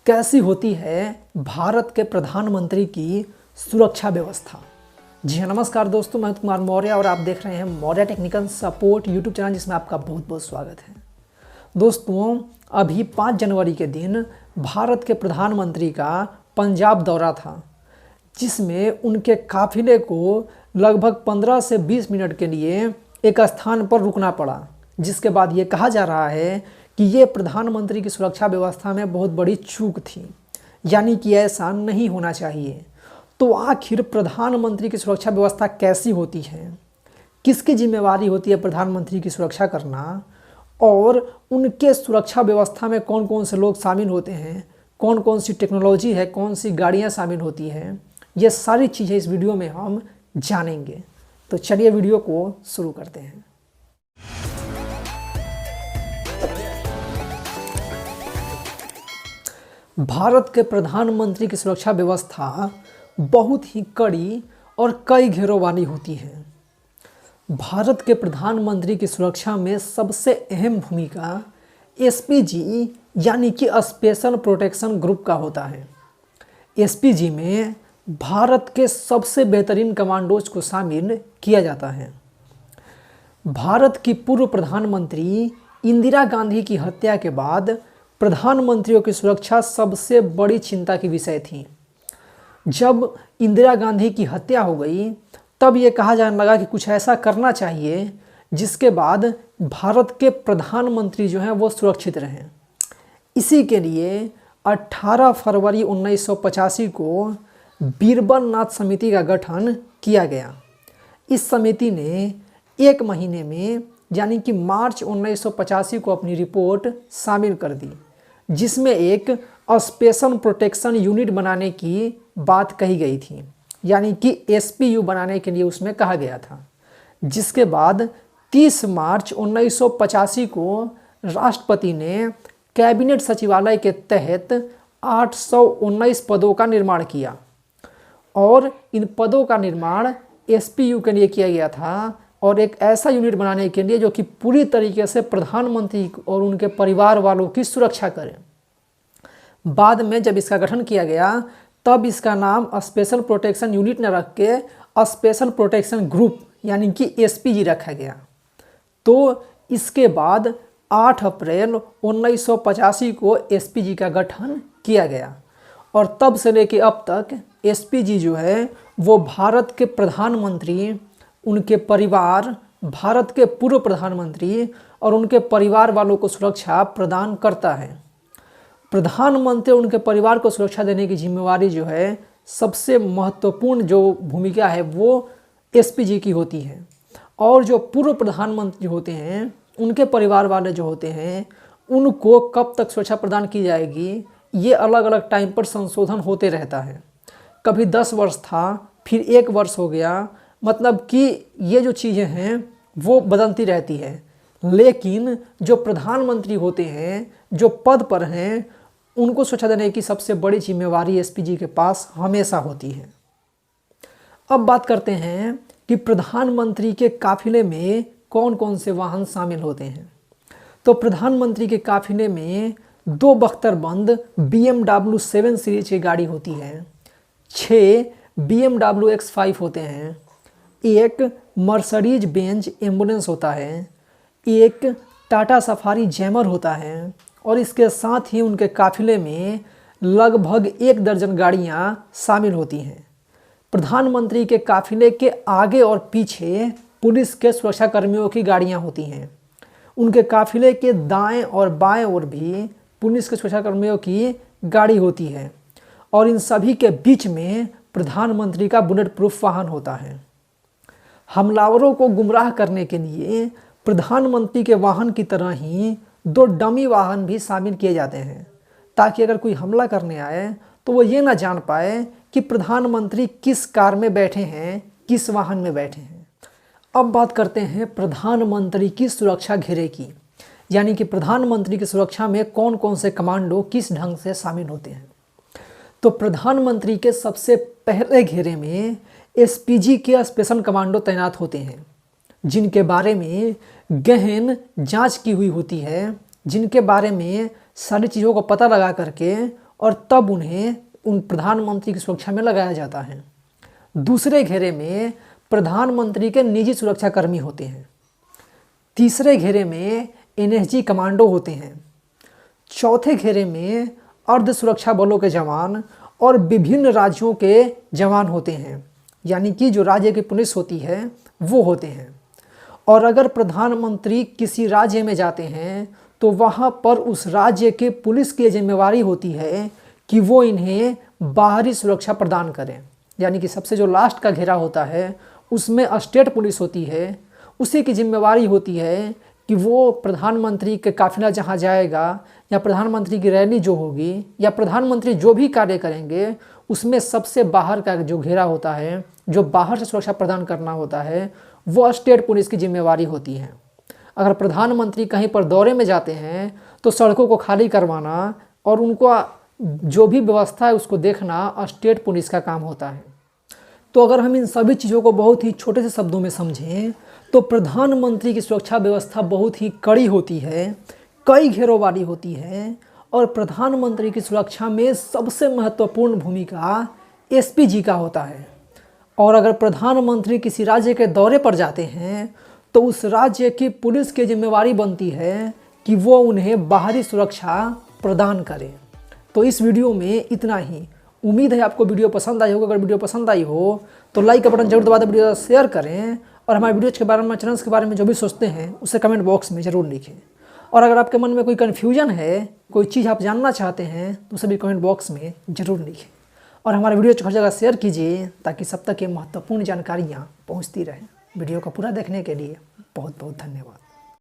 कैसी होती है भारत के प्रधानमंत्री की सुरक्षा व्यवस्था। जी हाँ, नमस्कार दोस्तों, मैं कुमार मौर्य और आप देख रहे हैं Maurya technical support YouTube channel, जिसमें आपका बहुत बहुत स्वागत है। दोस्तों, अभी 5 जनवरी के दिन भारत के प्रधानमंत्री का पंजाब दौरा था, जिसमें उनके काफिले को लगभग 15 से 20 मिनट के लिए एक स्थान पर रुकना पड़ा, जिसके बाद ये कहा जा रहा है कि ये प्रधानमंत्री की सुरक्षा व्यवस्था में बहुत बड़ी चूक थी, यानी कि ऐसा नहीं होना चाहिए। तो आखिर प्रधानमंत्री की सुरक्षा व्यवस्था कैसी होती है, किसकी जिम्मेवारी होती है प्रधानमंत्री की सुरक्षा करना, और उनके सुरक्षा व्यवस्था में कौन कौन से लोग शामिल होते हैं, कौन कौन सी टेक्नोलॉजी है, कौन सी गाड़ियाँ शामिल होती हैं, ये सारी चीज़ें इस वीडियो में हम जानेंगे। तो चलिए वीडियो को शुरू करते हैं। भारत के प्रधानमंत्री की सुरक्षा व्यवस्था बहुत ही कड़ी और कई घेरों वाली होती है। भारत के प्रधानमंत्री की सुरक्षा में सबसे अहम भूमिका एसपीजी यानी कि स्पेशल प्रोटेक्शन ग्रुप का होता है। एसपीजी में भारत के सबसे बेहतरीन कमांडोज को शामिल किया जाता है। भारत की पूर्व प्रधानमंत्री इंदिरा गांधी की हत्या के बाद प्रधानमंत्रियों की सुरक्षा सबसे बड़ी चिंता की विषय थी। जब इंदिरा गांधी की हत्या हो गई, तब ये कहा जाने लगा कि कुछ ऐसा करना चाहिए जिसके बाद भारत के प्रधानमंत्री जो हैं वो सुरक्षित रहें। इसी के लिए 18 फरवरी 1985 को बीरबल नाथ समिति का गठन किया गया। इस समिति ने 1 महीने में यानी कि मार्च 1985 को अपनी रिपोर्ट शामिल कर दी, जिसमें एक स्पेशल प्रोटेक्शन यूनिट बनाने की बात कही गई थी, यानी कि एसपीयू बनाने के लिए उसमें कहा गया था। जिसके बाद 30 मार्च 1985 को राष्ट्रपति ने कैबिनेट सचिवालय के तहत 819 पदों का निर्माण किया, और इन पदों का निर्माण एसपीयू के लिए किया गया था, और एक ऐसा यूनिट बनाने के लिए जो कि पूरी तरीके से प्रधानमंत्री और उनके परिवार वालों की सुरक्षा करे। बाद में जब इसका गठन किया गया, तब इसका नाम स्पेशल प्रोटेक्शन यूनिट न रख के स्पेशल प्रोटेक्शन ग्रुप यानी कि एसपीजी रखा गया। तो इसके बाद 8 अप्रैल 1985 को एसपीजी का गठन किया गया, और तब से लेके अब तक एसपीजी जो है वो भारत के प्रधानमंत्री, उनके परिवार, भारत के पूर्व प्रधानमंत्री और उनके परिवार वालों को सुरक्षा प्रदान करता है। प्रधानमंत्री और उनके परिवार को सुरक्षा देने की जिम्मेवारी जो है, सबसे महत्वपूर्ण जो भूमिका है वो एसपीजी की होती है। और जो पूर्व प्रधानमंत्री होते हैं, उनके परिवार वाले जो होते हैं, उनको कब तक सुरक्षा प्रदान की जाएगी, ये अलग अलग टाइम पर संशोधन होते रहता है। कभी 10 वर्ष था, फिर 1 वर्ष हो गया, मतलब कि ये जो चीज़ें हैं वो बदलती रहती है। लेकिन जो प्रधानमंत्री होते हैं, जो पद पर हैं, उनको सुरक्षा देने की सबसे बड़ी जिम्मेवारी एसपीजी के पास हमेशा होती है। अब बात करते हैं कि प्रधानमंत्री के काफिले में कौन कौन से वाहन शामिल होते हैं। तो प्रधानमंत्री के काफिले में 2 बख्तरबंद BMW 7 सीरीज की गाड़ी होती है, 6 BMW X5 होते हैं, 1 मर्सिडीज बेंज एम्बुलेंस होता है, 1 टाटा सफारी जैमर होता है, और इसके साथ ही उनके काफिले में लगभग 1 दर्जन गाड़ियां शामिल होती हैं। प्रधानमंत्री के काफिले के आगे और पीछे पुलिस के सुरक्षा कर्मियों की गाड़ियां होती हैं। उनके काफिले के दाएं और बाएं ओर भी पुलिस के सुरक्षा कर्मियों की गाड़ी होती है, और इन सभी के बीच में प्रधानमंत्री का बुलेट प्रूफ वाहन होता है। हमलावरों को गुमराह करने के लिए प्रधानमंत्री के वाहन की तरह ही 2 डमी वाहन भी शामिल किए जाते हैं, ताकि अगर कोई हमला करने आए तो वो ये ना जान पाए कि प्रधानमंत्री किस कार में बैठे हैं, किस वाहन में बैठे हैं। अब बात करते हैं प्रधानमंत्री की सुरक्षा घेरे की, यानी कि प्रधानमंत्री की सुरक्षा में कौन कौन से कमांडो किस ढंग से शामिल होते हैं। तो प्रधानमंत्री के सबसे पहले घेरे में एसपीजी के स्पेशल कमांडो तैनात होते हैं, जिनके बारे में गहन जांच की हुई होती है, जिनके बारे में सारी चीज़ों को पता लगा करके और तब उन्हें उन प्रधानमंत्री की सुरक्षा में लगाया जाता है। दूसरे घेरे में प्रधानमंत्री के निजी सुरक्षाकर्मी होते हैं। तीसरे घेरे में एनएसजी कमांडो होते हैं। चौथे घेरे में अर्ध सुरक्षा बलों के जवान और विभिन्न राज्यों के जवान होते हैं, यानी कि जो राज्य की पुलिस होती है वो होते हैं। और अगर प्रधानमंत्री किसी राज्य में जाते हैं तो वहाँ पर उस राज्य के पुलिस की जिम्मेवारी होती है कि वो इन्हें बाहरी सुरक्षा प्रदान करें, यानी कि सबसे जो लास्ट का घेरा होता है उसमें स्टेट पुलिस होती है। उसी की जिम्मेवारी होती है कि वो प्रधानमंत्री के काफिला जहाँ जाएगा या प्रधानमंत्री की रैली जो होगी या प्रधानमंत्री जो भी कार्य करेंगे उसमें सबसे बाहर का जो घेरा होता है, जो बाहर से सुरक्षा प्रदान करना होता है, वो स्टेट पुलिस की जिम्मेवारी होती है। अगर प्रधानमंत्री कहीं पर दौरे में जाते हैं तो सड़कों को खाली करवाना और उनको जो भी व्यवस्था है उसको देखना स्टेट पुलिस का काम होता है। तो अगर हम इन सभी चीज़ों को बहुत ही छोटे से शब्दों में समझें तो प्रधानमंत्री की सुरक्षा व्यवस्था बहुत ही कड़ी होती है, कई घेरों वाली होती है और प्रधानमंत्री की सुरक्षा में सबसे महत्वपूर्ण भूमिका एसपी जी का होता है। और अगर प्रधानमंत्री किसी राज्य के दौरे पर जाते हैं तो उस राज्य की पुलिस की जिम्मेवारी बनती है कि वो उन्हें बाहरी सुरक्षा प्रदान करे। तो इस वीडियो में इतना ही। उम्मीद है आपको वीडियो पसंद आई होगी। अगर वीडियो पसंद आई हो तो लाइक का बटन जरूर दबा दें, वीडियो शेयर करें और हमारे वीडियोज़ के बारे में, चैनल्स के बारे में जो भी सोचते हैं उसे कमेंट बॉक्स में ज़रूर लिखें। और अगर आपके मन में कोई कन्फ्यूजन है, कोई चीज़ आप जानना चाहते हैं तो उसे भी कमेंट बॉक्स में ज़रूर लिखें। और हमारे वीडियो हर जगह शेयर कीजिए ताकि सब तक ये महत्वपूर्ण जानकारियाँ पहुँचती रहें। वीडियो को पूरा देखने के लिए बहुत बहुत धन्यवाद।